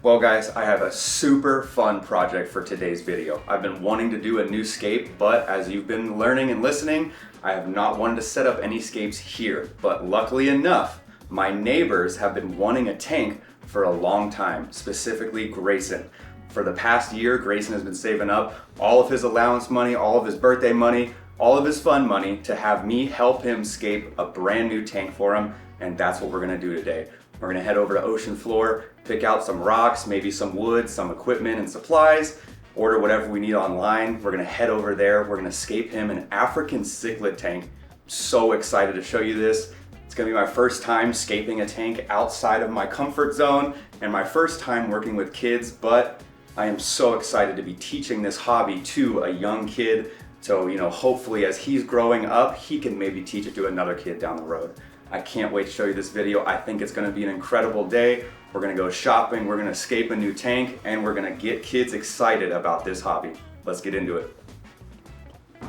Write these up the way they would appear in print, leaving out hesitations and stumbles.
Well guys, I have a super fun project for today's video. I've been wanting to do a new scape, but as you've been learning and listening, I have not wanted to set up any scapes here. But luckily enough, my neighbors have been wanting a tank for a long time, specifically Grayson. For the past year, Grayson has been saving up all of his allowance money, all of his birthday money, all of his fun money to have me help him scape a brand new tank for him, and that's what we're gonna do today. We're gonna head over to ocean floor, pick out some rocks, maybe some wood, some equipment and supplies, order whatever we need online. We're gonna head over there. We're gonna scape him an African cichlid tank. I'm so excited to show you this. It's gonna be my first time scaping a tank outside of my comfort zone and my first time working with kids, but I am so excited to be teaching this hobby to a young kid. So, hopefully as he's growing up, he can maybe teach it to another kid down the road. I can't wait to show you this video. I think it's gonna be an incredible day. We're gonna go shopping, we're gonna scape a new tank, and we're gonna get kids excited about this hobby. Let's get into it.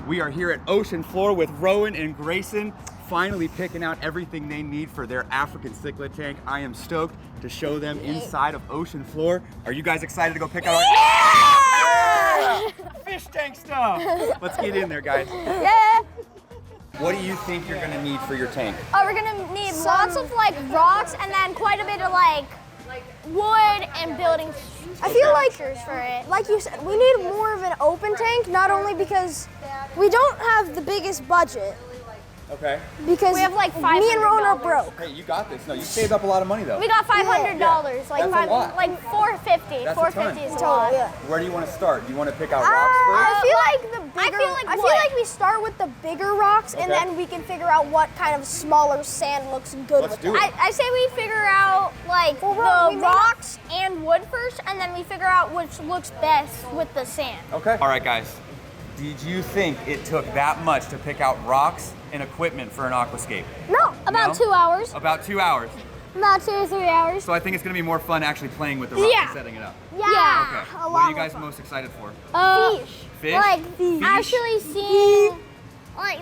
We are here at ocean floor with Rowan and Grayson, finally picking out everything they need for their African cichlid tank. I am stoked to show them inside of ocean floor. Are you guys excited to go pick out our fish tank stuff? Let's get in there, guys. Yeah. What do you think you're gonna need for your tank? Oh, we're gonna need lots of rocks and then quite a bit of wood and building I feel like, structures for it. like you said, we need more of an open tank, not only because we don't have the biggest budget, Okay. because We have like me and Rowan are $500. broke. Hey, you got this. No, you saved up a lot of money though. We got $500, That's a lot. like $450. That's a ton. $450 is a Total, lot. yeah. Where do you want to start? Do you want to pick out rocks I feel like the I bigger. feel like I feel wood. like we start with the bigger rocks, and Okay. then we can figure out what kind of smaller sand looks good Let's with do that. it. I say we figure out we the may rocks and wood first, and then we figure out which looks best with the sand. first? Okay. All right, guys. Did you think it took that much to pick out rocks and equipment for an aquascape? No, About No? 2 hours. About 2 hours. About 2 or 3 hours. So I think it's going to be more fun actually playing with the rocks Yeah. and setting it up. Yeah. Okay. a What are lot you guys more fun. most excited for? Fish. Fish? Like actually seeing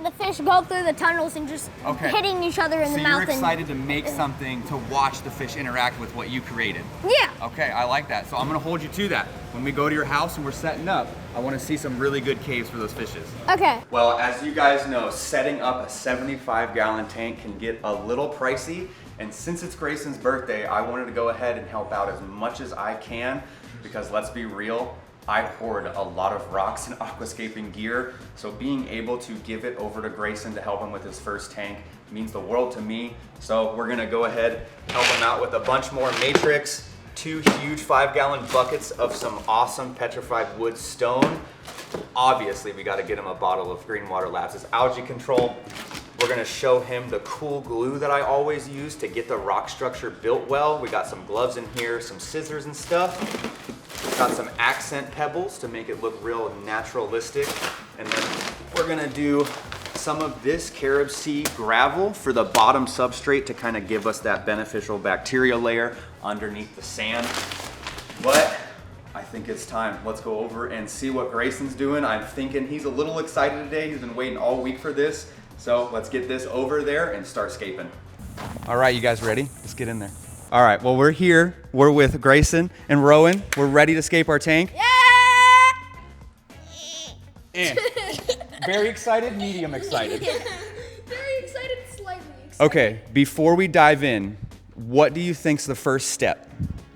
the fish go through the tunnels and just Okay. hitting each other in So the you're mouth. excited to make something to watch the fish interact with what you created. Yeah. Okay, I like that. So I'm gonna hold you to that. When we go to your house and we're setting up, I wanna see some really good caves for those fishes. Okay. Well, as you guys know, setting up a 75-gallon tank can get a little pricey. And since it's Grayson's birthday, I wanted to go ahead and help out as much as I can, because let's be real, I hoard a lot of rocks and aquascaping gear. So being able to give it over to Grayson to help him with his first tank means the world to me. So we're gonna go ahead, help him out with a bunch more matrix, 2 huge 5-gallon buckets of some awesome petrified wood stone. Obviously, we gotta get him a bottle of Green Water Labs' algae control. We're gonna show him the cool glue that I always use to get the rock structure built well. We got some gloves in here, some scissors and stuff. We've got some accent pebbles to make it look real naturalistic. And then we're gonna do some of this carob sea gravel for the bottom substrate to kind of give us that beneficial bacteria layer underneath the sand. But I think it's time. Let's go over and see what Grayson's doing. I'm thinking he's a little excited today. He's been waiting all week for this. So let's get this over there and start scaping. All right, you guys ready? Let's get in there. All right, well, we're here. We're with Grayson and Rowan. We're ready to scape our tank. And very excited, medium excited. Very excited, slightly excited. Okay, before we dive in, what do you think's the first step?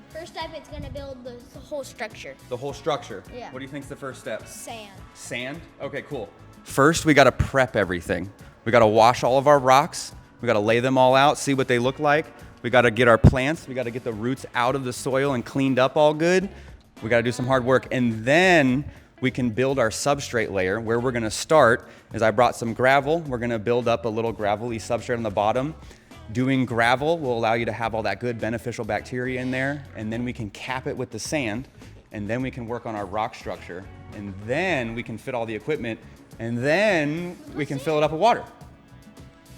First step, it's gonna build the whole structure. The whole structure. Yeah. What do you think's the first step? Sand. Sand? Okay, cool. First, we gotta prep everything. We gotta wash all of our rocks. We gotta lay them all out, see what they look like. We gotta get our plants, we gotta get the roots out of the soil and cleaned up all good. We gotta do some hard work. And then we can build our substrate layer. Where we're gonna start is I brought some gravel. We're gonna build up a little gravelly substrate on the bottom. Doing gravel will allow you to have all that good beneficial bacteria in there. And then we can cap it with the sand. And then we can work on our rock structure. And then we can fit all the equipment. And then we can fill it up with water.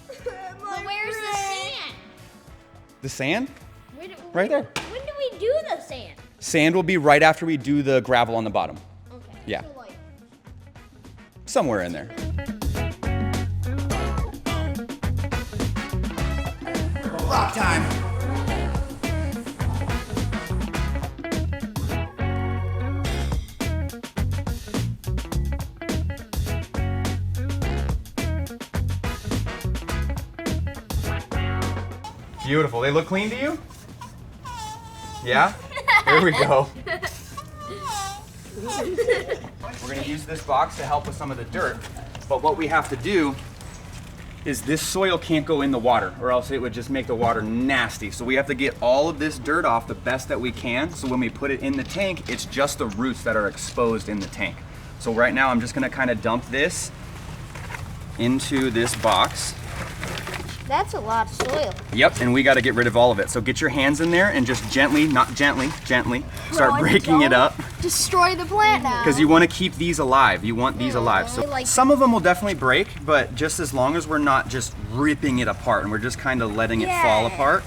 But where's the sand? The sand? Right there. When do we do the sand? Sand will be right after we do the gravel on the bottom. Okay. Yeah. So like, Somewhere in there. Rock time. Beautiful. They look clean to you? Yeah? There we go. We're gonna use this box to help with some of the dirt, but what we have to do is this soil can't go in the water or else it would just make the water nasty. So we have to get all of this dirt off the best that we can, so when we put it in the tank, it's just the roots that are exposed in the tank. So right now I'm just gonna kind of dump this into this box. That's a lot of soil. Yep, and we got to get rid of all of it. So get your hands in there and just gently, not gently, gently, start breaking it up. Destroy the plant now. Because you want to keep these alive. You want these alive. So some of them will definitely break, but just as long as we're not just ripping it apart and we're just kind of letting it fall apart.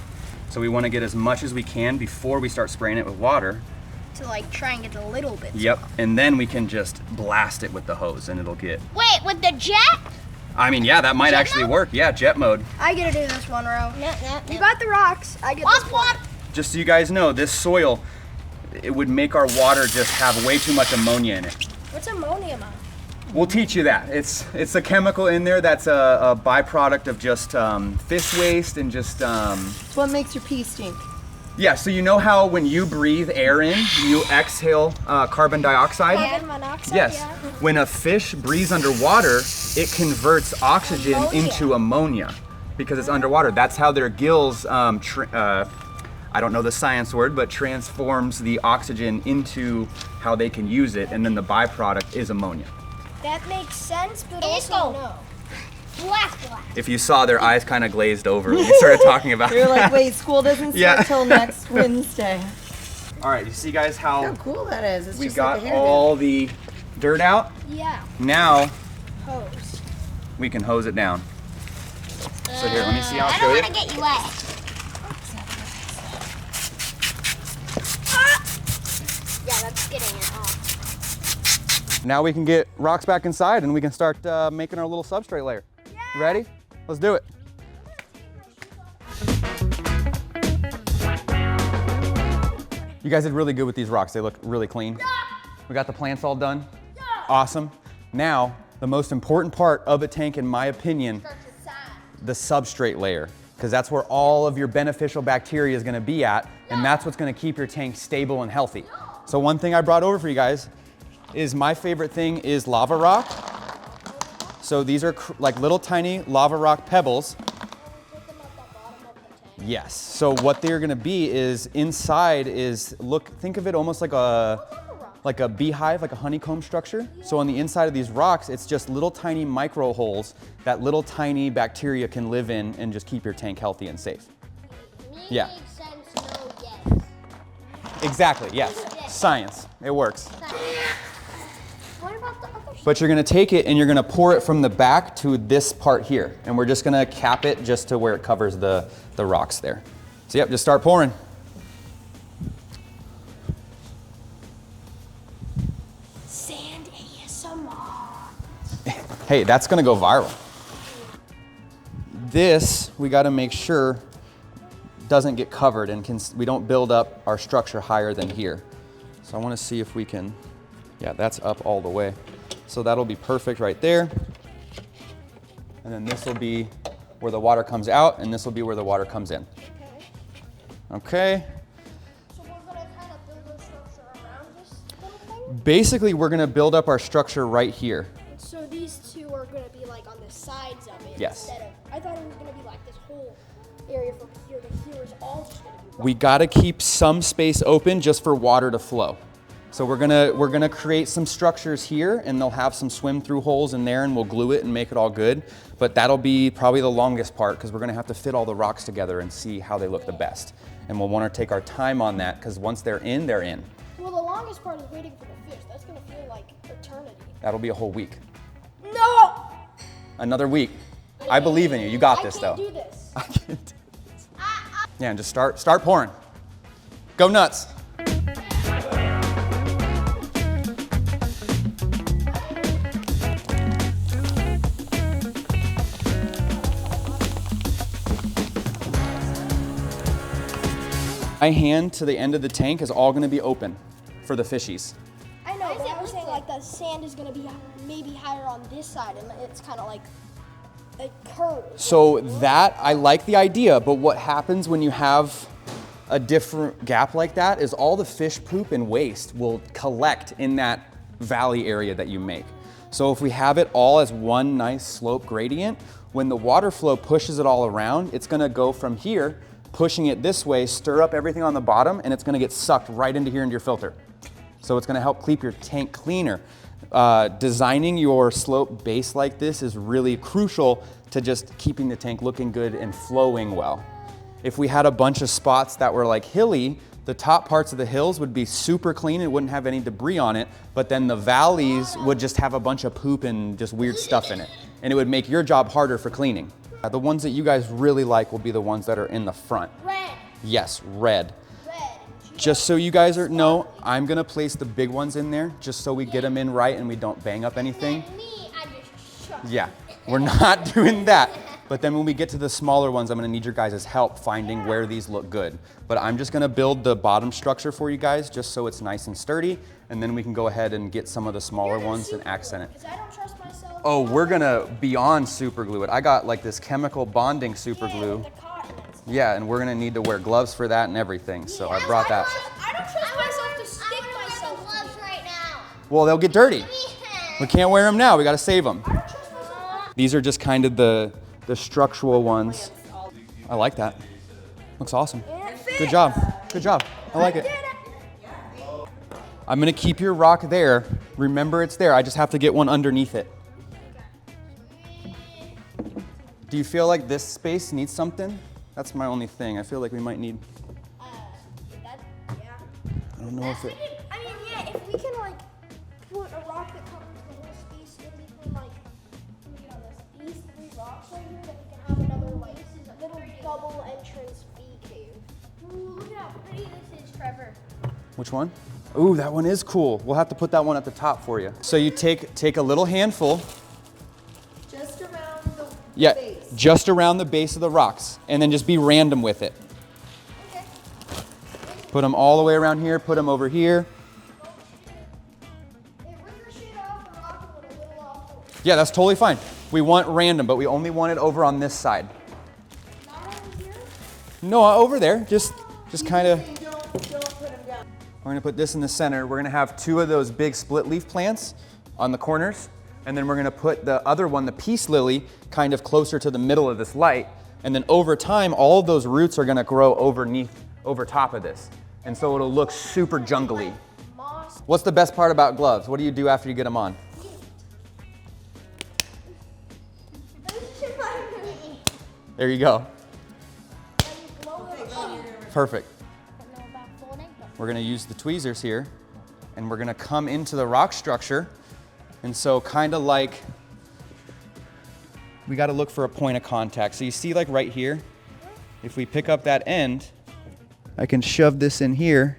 So we want to get as much as we can before we start spraying it with water. To like try and get a little bit. Yep, and then we can just blast it with the hose and it'll get... Wait, with the jet? I mean, yeah, that might actually work. Yeah, jet mode. I get to do this one, Ro. No. You got the rocks. I get this one. Just so you guys know, this soil, it would make our water just have way too much ammonia in it. What's ammonium? We'll teach you that. It's a chemical in there that's a byproduct of just fish waste and just... It's what makes your pee stink. Yeah, so you know how when you breathe air in, you exhale carbon dioxide? Carbon monoxide? Yes. Yeah. When a fish breathes underwater, it converts oxygen into ammonia because it's underwater. That's how their gills, I don't know the science word, but transforms the oxygen into how they can use it, and then the byproduct is ammonia. That makes sense, but also no. Black. If you saw, their eyes kind of glazed over when we started talking about You're like, that. wait, school doesn't start till next Wednesday. All right, you see guys how How cool that is. It's we just got like a all the dirt out? Yeah. Now Hose. we can hose it down. So here, let me see how I I'll don't show you. want to get you wet. Yeah, that's getting it off. Now we can get rocks back inside and we can start making our little substrate layer. You ready? Let's do it. You guys did really good with these rocks. They look really clean. We got the plants all done. Awesome. Now, the most important part of a tank, in my opinion, the substrate layer, because that's where all of your beneficial bacteria is going to be at, and that's what's going to keep your tank stable and healthy. So one thing I brought over for you guys is my favorite thing is lava rock. So these are like little tiny lava rock pebbles. Yes. So what they're going to be is inside is, think of it almost like a beehive, like a honeycomb structure. So on the inside of these rocks, it's just little tiny micro holes that little tiny bacteria can live in and just keep your tank healthy and safe. Yeah. Makes sense, no, yes. Exactly. Yes. Science. It works. What about the other But you're gonna take it and you're gonna pour it from the back to this part here. And we're just gonna cap it just to where it covers the rocks there. So yep, just start pouring. Sand ASMR. Hey, that's gonna go viral. This, we gotta make sure doesn't get covered and we don't build up our structure higher than here. So I wanna see if we can, yeah, that's up all the way. So that'll be perfect right there. And then this will be where the water comes out and this will be where the water comes in. Okay. So we're gonna kind of build a structure around this little thing? Basically, we're gonna build up our structure right here. So these two are gonna be like on the sides of it. Yes. Instead of, I thought it was gonna be like this whole area from here to here is all just gonna be rock. We gotta keep some space open just for water to flow. So we're gonna create some structures here and they'll have some swim through holes in there and we'll glue it and make it all good. But that'll be probably the longest part because we're gonna have to fit all the rocks together and see how they look the best. And we'll wanna take our time on that because once they're in, they're in. Well, the longest part is waiting for the fish. That's gonna feel like eternity. That'll be a whole week. No! Another week. I believe in you. You got this though. I can't do this. I can't do this. Yeah, and just start pouring. Go nuts. My hand to the end of the tank is all gonna be open for the fishies. I know, but I was saying like the sand is gonna be maybe higher on this side, and it's kind of like it curves. So that, I like the idea, but what happens when you have a different gap like that is all the fish poop and waste will collect in that valley area that you make. So if we have it all as one nice slope gradient, when the water flow pushes it all around, it's gonna go from here, pushing it this way, stir up everything on the bottom, and it's gonna get sucked right into here into your filter. So it's gonna help keep your tank cleaner. Designing your slope base like this is really crucial to just keeping the tank looking good and flowing well. If we had a bunch of spots that were like hilly, the top parts of the hills would be super clean and wouldn't have any debris on it, but then the valleys would just have a bunch of poop and just weird stuff in it. And it would make your job harder for cleaning. The ones that you guys really like will be the ones that are in the front. Red. Yes, red. Red. Just so you guys know, I'm gonna place the big ones in there just so we get them in right and we don't bang up anything. Me, I just shut. Yeah, we're not doing that. But then when we get to the smaller ones, I'm gonna need your guys' help finding where these look good. But I'm just gonna build the bottom structure for you guys just so it's nice and sturdy, and then we can go ahead and get some of the smaller ones and accent it. Because I don't trust myself. Oh, we're gonna beyond super glue it. I got like this chemical bonding super glue. The cotton. Yeah, and we're gonna need to wear gloves for that and everything, so I brought that. I don't trust myself to stick myself. Gloves right now. Well, they'll get dirty. We can't wear them now, we gotta save them. These are just kind of the structural ones. I like that. Looks awesome. Good job. Good job. I like it. I'm gonna keep your rock there. Remember it's there. I just have to get one underneath it. Do you feel like this space needs something? That's my only thing. I feel like we might need. I don't know if it. I mean, yeah, if we can like put a rock that covers the whole space in between like these three rocks right here, that we can have another like little double entrance bee cave. Ooh, look at how pretty this is, Trevor. Which one? Ooh, that one is cool. We'll have to put that one at the top for you. So you take a little handful. Just around the Yeah, base. just around the base of the rocks, and then just be random with it. Okay. Put them all the way around here, put them over here. It ricocheted off the rock and went a little off. Yeah, that's totally fine. We want random, but we only want it over on this side. Not over here. No, over there, just kind of. Don't put them down. We're gonna put this in the center. We're gonna have two of those big split leaf plants on the corners, and then we're gonna put the other one, the peace lily, kind of closer to the middle of this light. And then over time, all of those roots are gonna grow over top of this. And so it'll look super jungly. Moss. What's the best part about gloves? What do you do after you get them on? There you go. Perfect. We're gonna use the tweezers here, and we're gonna come into the rock structure. And so kind of like, we gotta look for a point of contact. So you see like right here, if we pick up that end, I can shove this in here,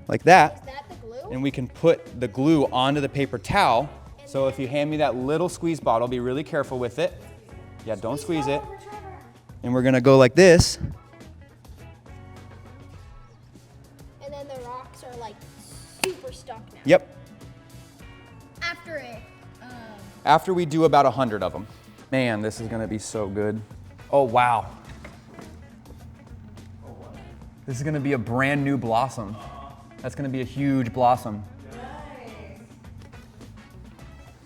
like that. Is that the glue? And we can put the glue onto the paper towel. So if you hand me that little squeeze bottle, be really careful with it. Yeah, don't squeeze it. And we're gonna go like this. And then the rocks are like super stuck now. Yep. After it. After we do about 100 of them. Man, this is gonna be so good. Oh, wow. This is gonna be a brand new blossom. That's gonna be a huge blossom.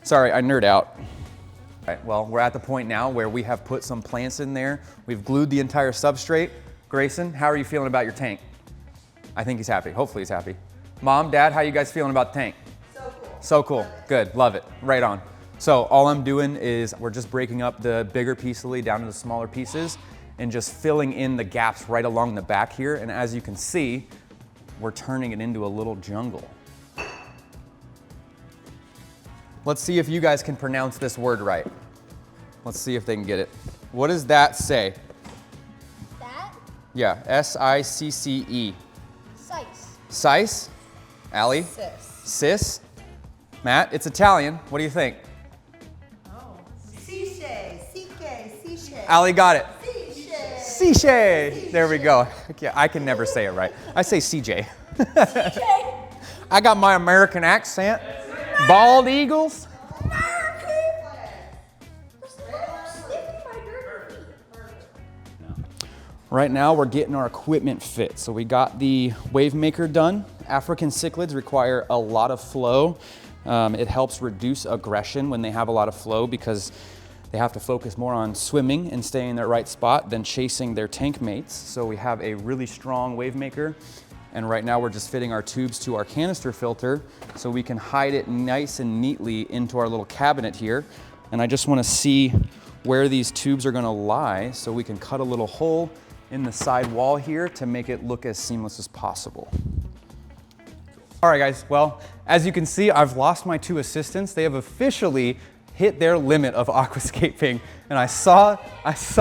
Sorry, I nerd out. All right, well, we're at the point now where we have put some plants in there. We've glued the entire substrate. Grayson, how are you feeling about your tank? I think he's happy. Hopefully he's happy. Mom, Dad, how you guys feeling about the tank? So cool. So cool. Good. Love it. Right on. So all I'm doing is we're just breaking up the bigger piece lily down into smaller pieces and just filling in the gaps right along the back here. And as you can see, we're turning it into a little jungle. Let's see if you guys can pronounce this word right. Let's see if they can get it. What does that say? That? Yeah, S-I-C-C-E. Sice. Sice? Allie? Sis. Sis? Matt, it's Italian. What do you think? Oh. Ciche. Ciche. Allie got it. Ciche. CJ. There we go. I can never say it right. I say CJ. I got my American accent. Bald eagles. Right now we're getting our equipment fit. So we got the wave maker done. African cichlids require a lot of flow. It helps reduce aggression when they have a lot of flow because they have to focus more on swimming and staying in their right spot than chasing their tank mates. So we have a really strong wave maker. And right now we're just fitting our tubes to our canister filter so we can hide it nice and neatly into our little cabinet here. And I just want to see where these tubes are going to lie so we can cut a little hole in the side wall here to make it look as seamless as possible. All right, guys, well, as you can see, I've lost my 2 assistants. They have officially hit their limit of aquascaping, and I saw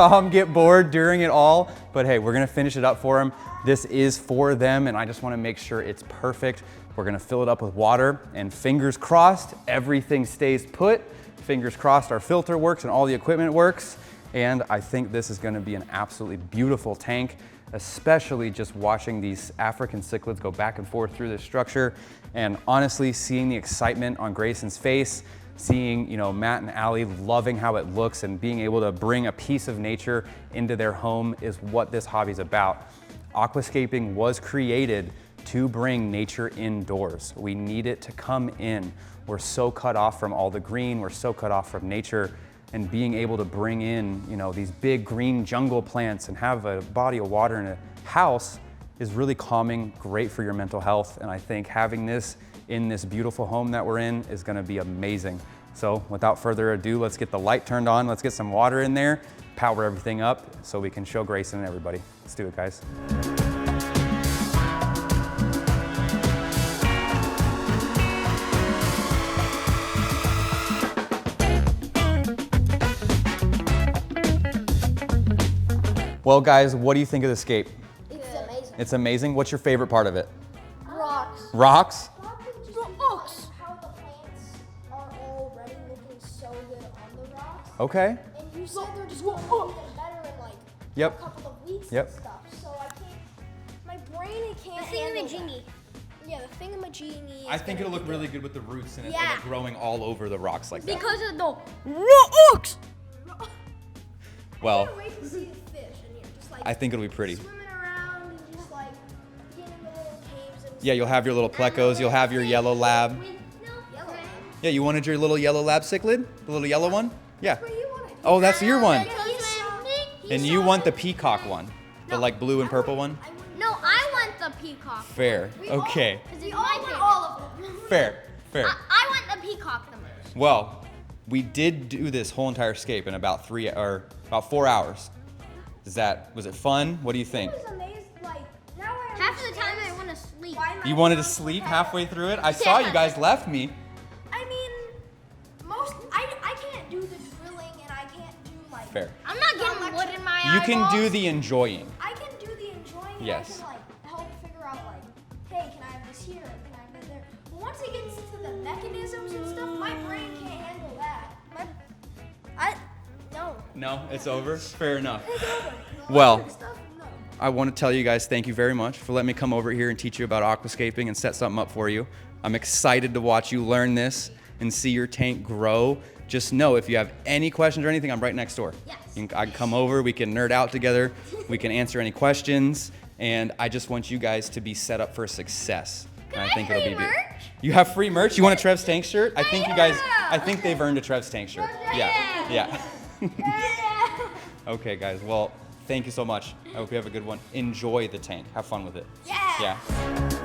them get bored during it all, but hey, we're gonna finish it up for them. This is for them, and I just wanna make sure it's perfect. We're gonna fill it up with water, and fingers crossed, everything stays put. Fingers crossed our filter works and all the equipment works. And I think this is gonna be an absolutely beautiful tank, especially just watching these African cichlids go back and forth through this structure. And honestly, seeing the excitement on Grayson's face, seeing Matt and Allie loving how it looks and being able to bring a piece of nature into their home is what this hobby is about. Aquascaping was created to bring nature indoors. We need it to come in. We're so cut off from all the green, we're so cut off from nature. And being able to bring in, these big green jungle plants and have a body of water in a house is really calming, great for your mental health. And I think having this in this beautiful home that we're in is gonna be amazing. So without further ado, let's get the light turned on. Let's get some water in there, power everything up so we can show Grayson and everybody. Let's do it, guys. Well, guys, what do you think of the scape? It's amazing. It's amazing. What's your favorite part of it? Rocks. Rocks? Rocks. How the plants are already looking so good on the rocks. Okay. And you said they're just going to be even better in like Yep. a couple of weeks Yep. and stuff. So I can't, my brain it can't handle that. Yeah, the thingamajiggy. I think it'll look really good with the roots and Yeah. it growing all over the rocks like that. Because of the rocks. Well, I can't wait to see the fish in here. Just like I think it'll be pretty. swimming around and just like getting in the little caves and Yeah, you'll have your little plecos, you'll have your yellow lab. yellow. Yeah, you wanted your little yellow lab cichlid? The little yellow one? Yeah. What do you want? Oh, that's your one. He And saw you want it. the peacock one. The like blue and purple one? No, I want the peacock. Fair. Okay. This We is all my want favorite. all of them. Fair. Fair. I want the peacock the most. Well, we did do this whole entire scape in about 4 hours. Was it fun? What do you think? It was amazing. Like now I Half of the time I understand want to sleep. why my You wanted to mom sleep had- halfway through it? I saw you guys left me. I mean, I can't do the drilling and I can't do like. Fair. I'm not getting wood in my You can do eyeballs. the enjoying. I can do the enjoying. Yes. And I can like help figure out like, hey, can I have this here? Can I have that there? But once it gets into the mechanisms and stuff, my brain can't handle that. No. No, it's over? Fair enough. It's over. The Well, electric stuff, no. I want to tell you guys thank you very much for letting me come over here and teach you about aquascaping and set something up for you. I'm excited to watch you learn this and see your tank grow. Just know if you have any questions or anything, I'm right next door. Yes. I can come over, we can nerd out together, we can answer any questions, and I just want you guys to be set up for success. And I think it'll be free big. merch? You have free merch? You want a Trev's Tank shirt? I think you guys, I think they've earned a Trev's Tank shirt. Yeah, yeah. Okay, guys. Well, thank you so much. I hope you have a good one. Enjoy the tank. Have fun with it. Yeah. Yeah.